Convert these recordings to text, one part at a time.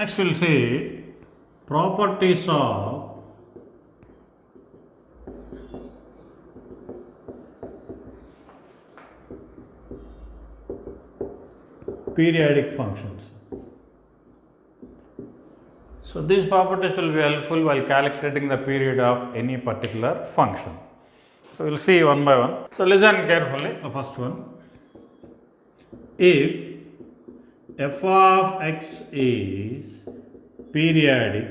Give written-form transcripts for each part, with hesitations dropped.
Next we'll see properties of periodic functions. So these properties will be helpful while calculating the period of any particular function. So we'll see one by one. So listen carefully. The first one. If f of x is periodic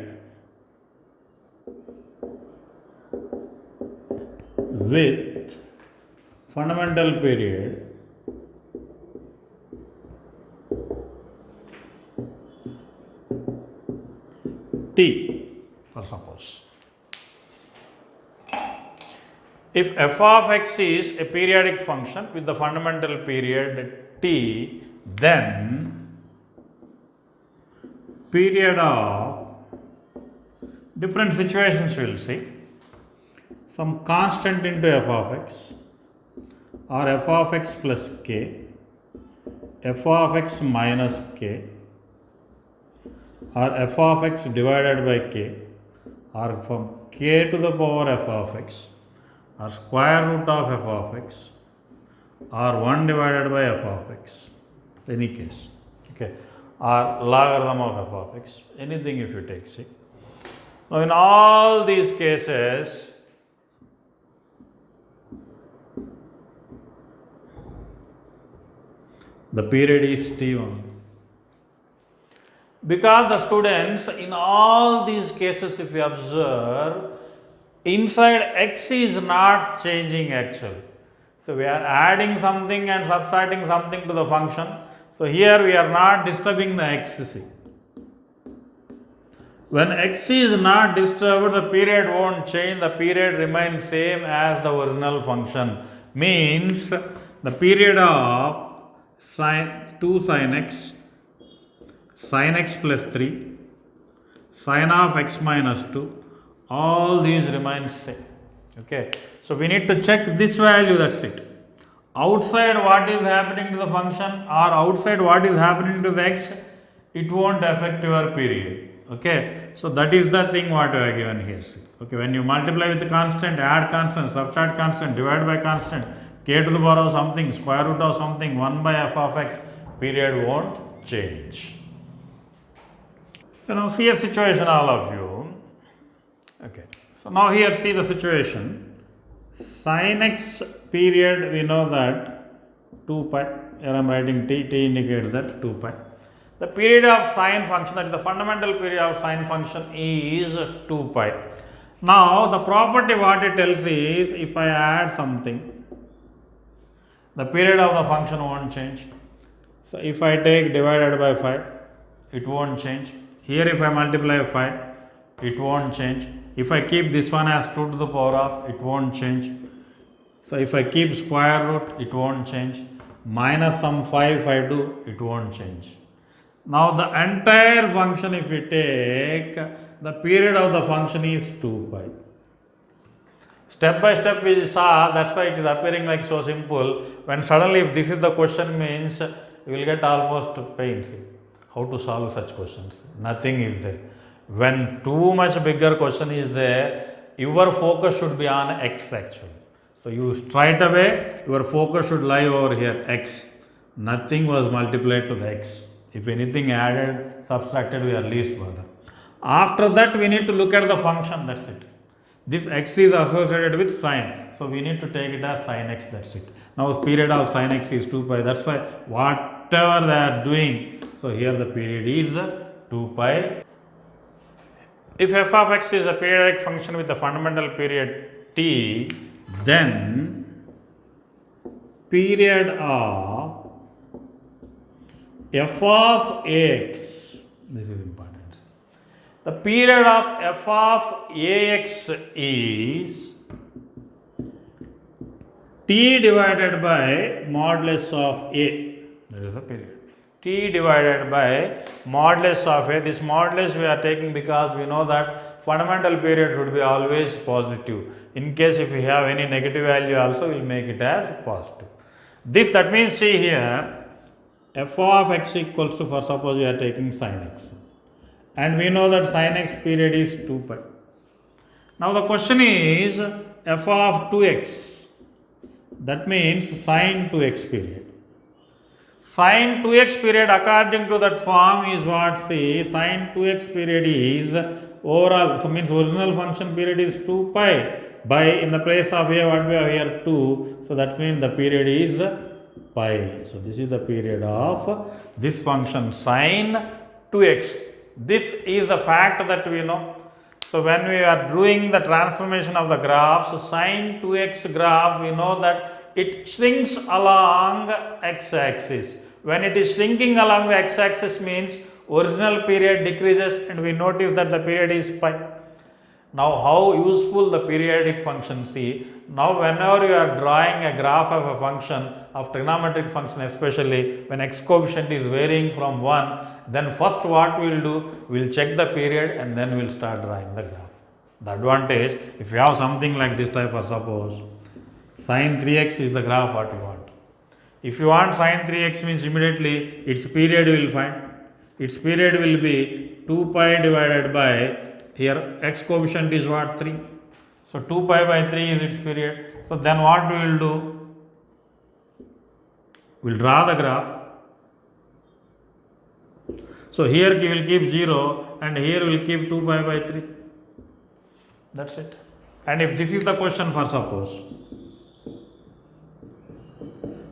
with fundamental period t, for suppose. If f of x is a periodic function with the fundamental period t, then period of different situations we will see. Some constant into f of x or f of x plus k, f of x minus k, or f of x divided by k, or from k to the power f of x, or square root of f of x, or 1 divided by f of x, any case, okay, or logarithm of f of x, anything if you take, see. Now in all these cases, the period is t1. Because the students, in all these cases, if you observe, inside x is not changing actually. So we are adding something and subtracting something to the function. So here we are not disturbing the x. See. When x is not disturbed, the period won't change, the period remains same as the original function. Means the period of sin 2 sin x, sin x plus 3, sin of x minus 2, all these remain same. Okay. So we need to check this value, that's it. Outside what is happening to the function or outside what is happening to the x, it won't affect your period. Okay. So that is the thing what we are given here. See. Okay. When you multiply with the constant, add constant, subtract constant, divide by constant, k to the power of something, square root of something, 1 by f of x, period won't change. Now see a situation, all of you. Okay. So now here see the situation. Sin x period, we know that 2 pi. Here I am writing t, t indicates that 2 pi. The period of sine function, that is the fundamental period of sine function, is 2 pi. Now the property what it tells is, if I add something, the period of the function won't change. So if I take divided by 5, it won't change. Here if I multiply 5, it won't change. If I keep this one as 2 to the power of, it won't change. So if I keep square root, it won't change. Minus some 5 if I do, it won't change. Now the entire function if we take, the period of the function is 2 pi. Step by step we saw, that's why it is appearing like so simple. When suddenly if this is the question means, you will get almost pain. See, how to solve such questions? Nothing is there. When too much bigger question is there, your focus should be on x actually. So you straight away, your focus should lie over here, x. Nothing was multiplied to the x. If anything added, subtracted, we are least bother. After that, we need to look at the function, that's it. This x is associated with sine. So we need to take it as sin x, that's it. Now period of sin x is 2 pi, that's why whatever they are doing, so here the period is 2 pi. If f of x is a periodic function with a fundamental period t, then period of f of x, this is important. The period of f of ax is t divided by modulus of a. That is the period. T divided by modulus of a. This modulus we are taking because we know that fundamental period should be always positive. In case if we have any negative value also, we will make it as positive. This, that means see here, f of x equals to, for suppose we are taking sin x. and we know that sin x period is 2 pi. Now the question is f of 2x, that means sin 2x period. Sin 2x period according to that form is what? See, sin 2x period is overall, so means original function period is 2 pi, by in the place of a what we have here 2, so that means the period is pi. So this is the period of this function sin 2x. This is the fact that we know. So when we are doing the transformation of the graphs, sin 2x graph, we know that it shrinks along x-axis. When it is shrinking along the x-axis means original period decreases, and we notice that the period is pi. Now how useful the periodic function? See, now whenever you are drawing a graph of a function, of trigonometric function, especially when x coefficient is varying from 1, then first what we will do, we will check the period and then we will start drawing the graph. The advantage, if you have something like this type of, suppose sin 3x is the graph what you want. If you want sin 3x means immediately its period we will find. Its period will be 2 pi divided by, here x coefficient is what? 3. So 2 pi by 3 is its period. So then what we will do? We will draw the graph. So here we will keep 0 and here we will keep 2 pi by 3. That's it. And if this is the question for suppose,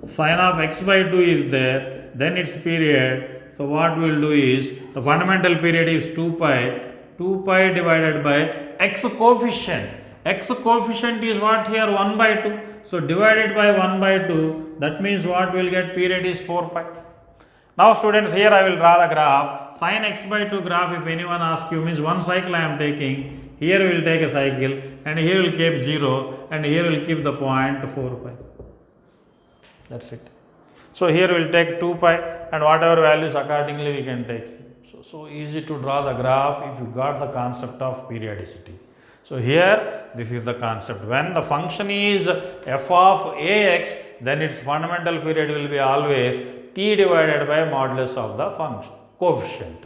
sin of x by 2 is there, then its period, so what we will do is, the fundamental period is 2 pi divided by x coefficient. X coefficient is what here? 1 by 2. So divided by 1 by 2, that means what we will get? Period is 4 pi. Now students, here I will draw the graph. Sin x by 2 graph, if anyone asks you, means one cycle I am taking. Here we will take a cycle and here we will keep 0 and here we will keep the point 4 pi. That's it. So here we will take 2 pi and whatever values accordingly we can take. So easy to draw the graph if you got the concept of periodicity. So here this is the concept. When the function is f of ax, then its fundamental period will be always t divided by modulus of the function coefficient.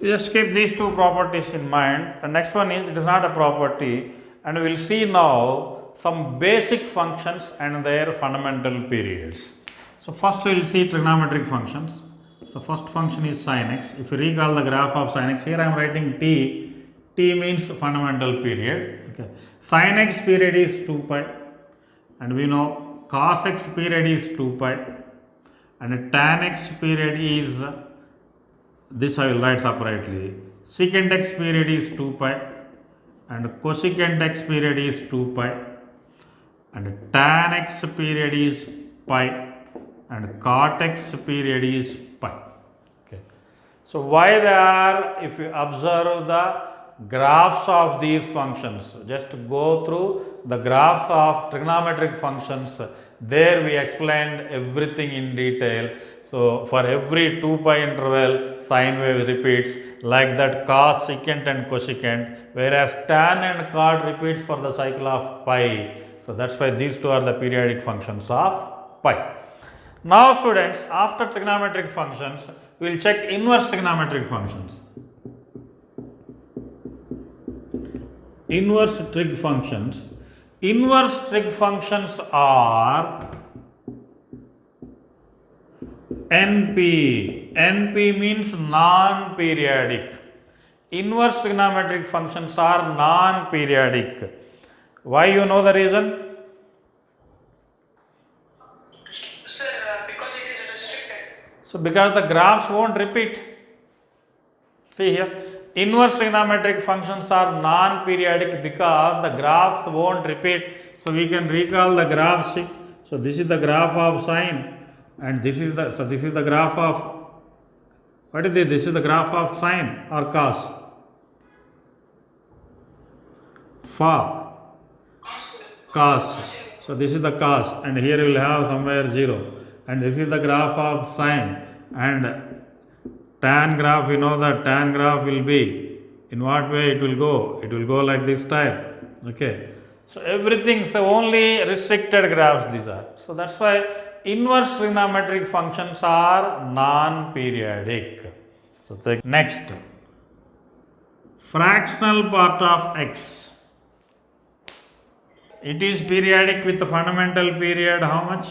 Just keep these two properties in mind. The next one is, it is not a property, and we will see now some basic functions and their fundamental periods. So first we will see trigonometric functions. So first function is sin x. If you recall the graph of sin x, here I am writing t. T means fundamental period. Okay. Sin x period is 2 pi, and we know cos x period is 2 pi, and tan x period is, this I will write separately. Secant x period is 2 pi, and cosecant x period is 2 pi, and tan x period is pi, and cot x period is pi. Okay. So why they are? If you observe the graphs of these functions, just go through the graphs of trigonometric functions. There we explained everything in detail. So for every 2 pi interval, sine wave repeats, like that cos, secant and cosecant, whereas tan and cot repeats for the cycle of pi. So that's why these two are the periodic functions of pi. Now students, after trigonometric functions, we will check inverse trigonometric functions. Inverse trig functions. Inverse trig functions are NP. NP means non-periodic. Inverse trigonometric functions are non-periodic. Why, you know the reason? Sir, because it is restricted. So because the graphs won't repeat. See here, inverse trigonometric functions are non-periodic because the graphs won't repeat. So we can recall the graph. See, so this is the graph of sine, and this is the graph of, what is this? This is the graph of sine or cos. Cos. So this is the cos, and here we will have somewhere 0, and this is the graph of sine, and tan graph, you know that tan graph will be, in what way it will go? It will go like this type. Okay. So everything, so only restricted graphs these are. So that's why inverse trigonometric functions are non-periodic. So take next, fractional part of x. It is periodic with the fundamental period how much?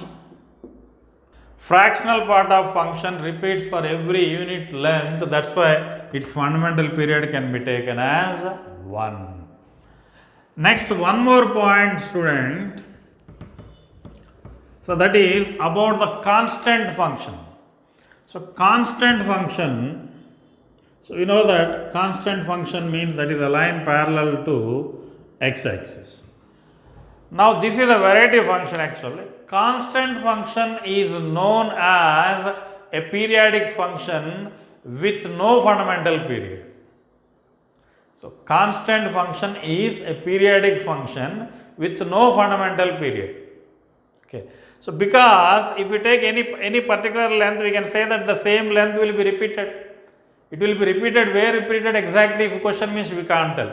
Fractional part of function repeats for every unit length, that's why its fundamental period can be taken as 1. Next, one more point, student. So that is about the constant function. So constant function, so we know that constant function means that is a line parallel to x-axis. Now this is a variety function actually. Constant function is known as a periodic function with no fundamental period. So constant function is a periodic function with no fundamental period. Okay. So because if we take any particular length, we can say that the same length will be repeated. It will be repeated. Where repeated exactly, if question means we can't tell.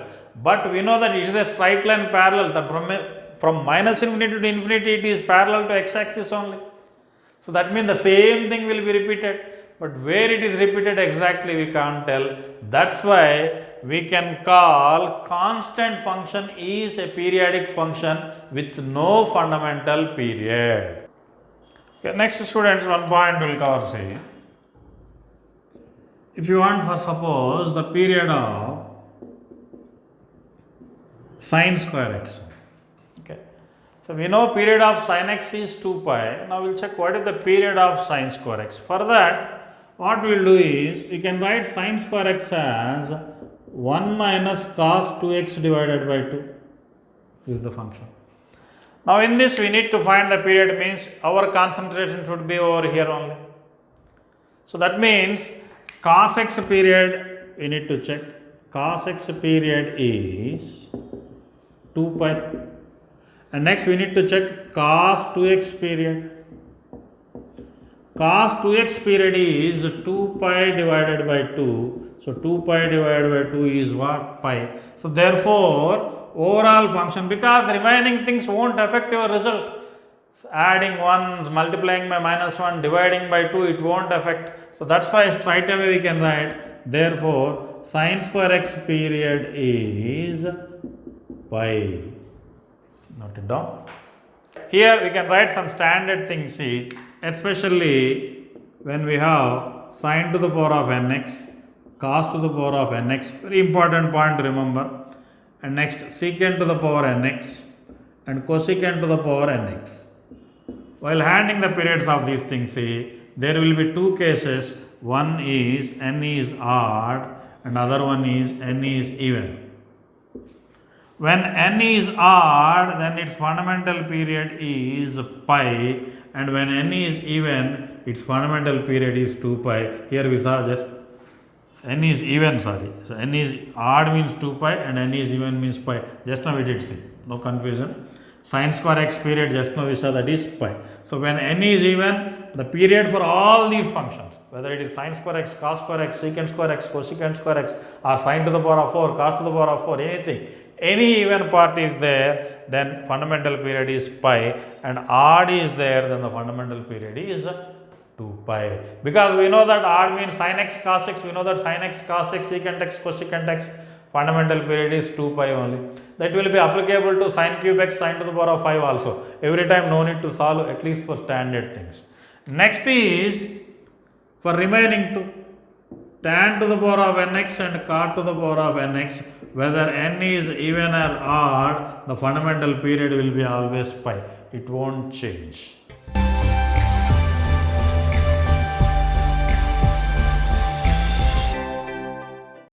But we know that it is a straight line parallel, that from minus infinity to infinity it is parallel to x-axis only. So that means the same thing will be repeated. But where it is repeated exactly we can't tell. That's why we can call constant function is a periodic function with no fundamental period. Okay, next students, one point will cover, see. If you want, for suppose, the period of sine square x. Okay. So we know period of sine x is 2 pi. Now we'll check what is the period of sine square x. For that, what we'll do is, we can write sine square x as 1 minus cos 2x divided by 2. This is the function. Now in this we need to find the period, means our concentration should be over here only. So that means cos x period we need to check. Cos x period is 2 pi. And next we need to check cos 2x period. Cos 2x period is 2 pi divided by 2. So 2 pi divided by 2 is what? Pi. So therefore, overall function, because remaining things won't affect your result. Adding 1, multiplying by minus 1, dividing by 2, it won't affect. So that's why straight away we can write, therefore, sine square x period is pi. Note it down. Here we can write some standard things, see, especially when we have sine to the power of nx, cos to the power of nx, very important point to remember. And next secant to the power nx and cosecant to the power nx. While handling the periods of these things, see, there will be two cases. One is n is odd and other one is n is even. When n is odd, then its fundamental period is pi, and when n is even, its fundamental period is 2 pi. Here we saw just n is even, sorry. So n is odd means 2 pi and n is even means pi. Just now we did see, no confusion. Sine square x period, just now we saw that is pi. So when n is even, the period for all these functions, whether it is sine square x, cos square x, secant square x, cosecant square x, or sine to the power of 4, cos to the power of 4, anything, any even part is there, then fundamental period is pi, and odd is there, then the fundamental period is 2 pi. Because we know that odd means sin x cos x, we know that sin x cos x, secant x, cosecant x, fundamental period is 2 pi only. That will be applicable to sin cube x, sin to the power of 5 also. Every time no need to solve, at least for standard things. Next is for remaining two, tan to the power of nx and cot to the power of nx, whether n is even or odd, the fundamental period will be always pi. It won't change.